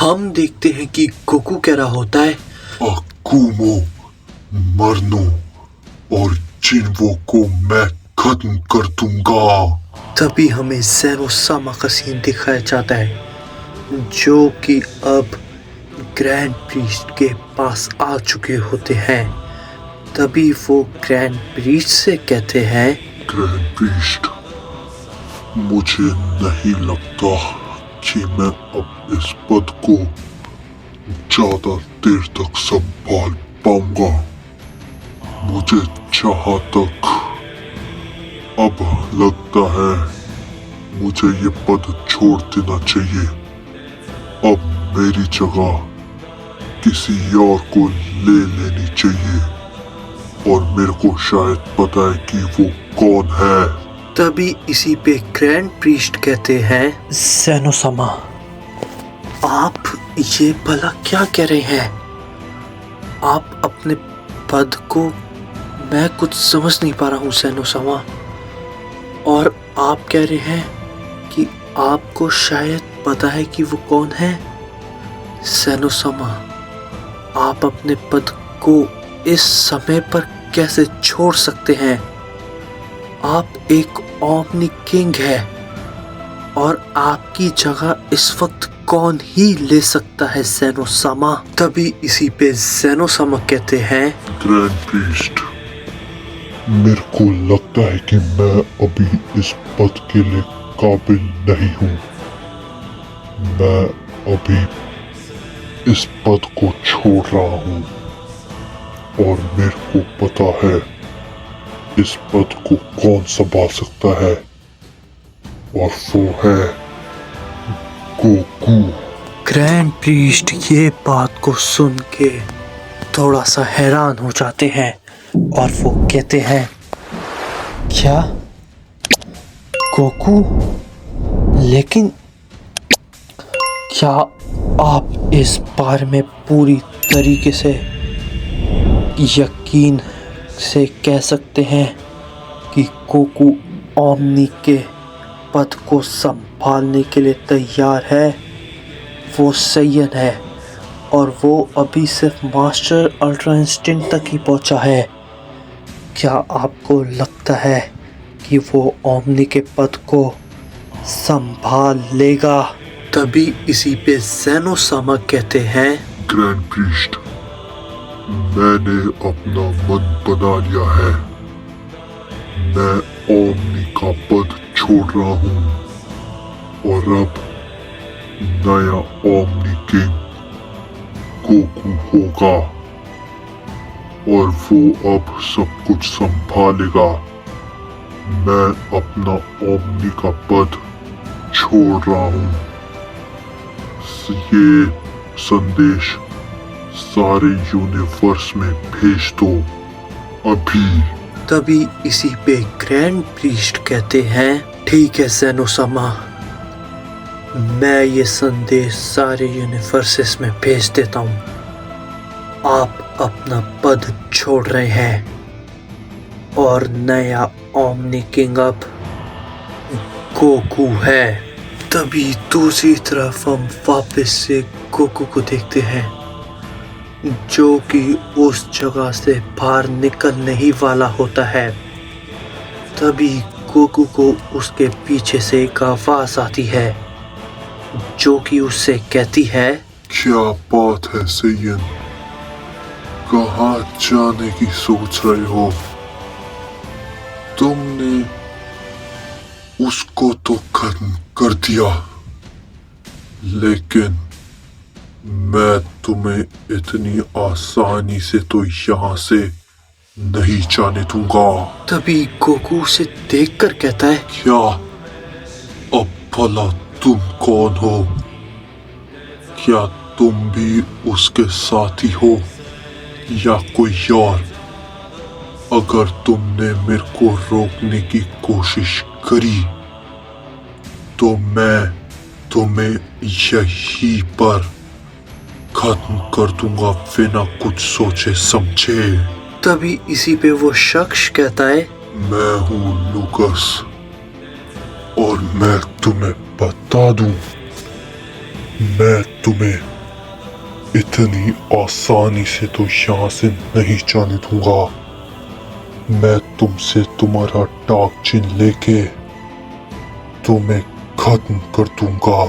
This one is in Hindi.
हम देखते हैं कि गोकू कह रहा होता है, अकुमो मरनो और जिन्वो को मैं खत्म कर दूंगा। तभी हमें ज़ेनो-सामा का सीन दिखाया जाता है, जो कि अब ग्रैंड प्रीस्ट के पास आ चुके होते हैं। तभी वो ग्रैंड प्रीस्ट से कहते हैं, ग्रैंड प्रीस्ट, मुझे नहीं लगता कि मैं अब इस पद को ज्यादा देर तक संभाल पाऊंगा। मुझे जहां तक अब लगता है मुझे ये पद छोड़ देना चाहिए। अब मेरी जगह किसी और को ले लेनी चाहिए और मेरे को शायद पता है कि वो कौन है। तभी इसी पे ग्रैंड प्रीस्ट कहते हैं, ज़ेनो-सामा, आप ये भला क्या कह रहे हैं? आप अपने पद को, मैं कुछ समझ नहीं पा रहा हूँ ज़ेनो-सामा। और आप कह रहे हैं कि आपको शायद पता है कि वो कौन है। ज़ेनो-सामा, आप अपने पद को इस समय पर कैसे छोड़ सकते हैं? आप एक ओमनी किंग है और आपकी जगह इस वक्त कौन ही ले सकता है ज़ेनो-सामा। तभी इसी पे ज़ेनो-सामा कहते हैं, ग्रैंड प्रीस्ट, मेरे को लगता है कि मैं अभी इस पद के लिए काबिल नहीं हूँ। मैं अभी इस पद को छोड़ रहा हूँ और मेरे को पता है इस पद को कौन संभाल सकता है, और वो है गोकू। ग्रैंड प्रीस्ट ये बात को सुन के थोड़ा सा हैरान हो जाते हैं और वो कहते हैं, क्या गोकू? लेकिन क्या आप इस बारे में पूरी तरीके से यकीन से कह सकते हैं कि गोकू ओमनी के पद को संभालने के लिए तैयार है? वो सैयन है और वो अभी सिर्फ मास्टर अल्ट्रा इंस्टिंक्ट तक ही पहुंचा है। क्या आपको लगता है कि वो ओमनी के पद को संभाल लेगा? तभी इसी पे ज़ेनो-सामा कहते हैं, ग्रैंड प्रीस्ट, मैंने अपना मन बना लिया है। मैं ओमनी का पद छोड़ रहा हूँ और अब नया ओमनी किंग गोकू होगा और वो अब सब कुछ संभालेगा। मैं अपना ओमनी का पद छोड़ रहा हूँ। ये संदेश सारे यूनिवर्स में भेज दो अभी। तभी इसी पे ग्रैंड प्रीस्ट कहते हैं, ठीक है ज़ेनो-सामा, मैं ये संदेश सारे यूनिवर्सेस में भेज देता हूँ। आप अपना पद छोड़ रहे हैं और नया ओमनी किंग अब गोकू है। तभी दूसरी तरफ हम वापस से गोकू को देखते हैं, जो कि उस जगह से बाहर निकलने ही वाला होता है। तभी गोकू को उसके पीछे से एक आवाज आती है, जो कि उससे कहती है, क्या बात है सैयन, कहाँ जाने की सोच रहे हो? तुमने उसको तो खत्म कर दिया, लेकिन मैं तुम्हें इतनी आसानी से तो यहाँ से नहीं जाने दूंगा। तभी गोकू उसे देखकर कहता है, क्या अब भला तुम कौन हो? क्या तुम भी उसके साथी हो या कोई और? अगर तुमने मेरे को रोकने की कोशिश करी तो मैं तुम्हें यहीं पर खत्म कर दूंगा बिना कुछ सोचे समझे। तभी इसी पे वो शख्स कहता है, मैं हूँ लूकस और मैं तुम्हें बता दूं, मैं तुम्हें इतनी आसानी से तो यहाँ से नहीं जाने दूंगा। मैं तुमसे तुम्हारा डाक चिन्ह लेके तुम्हें खत्म कर दूंगा।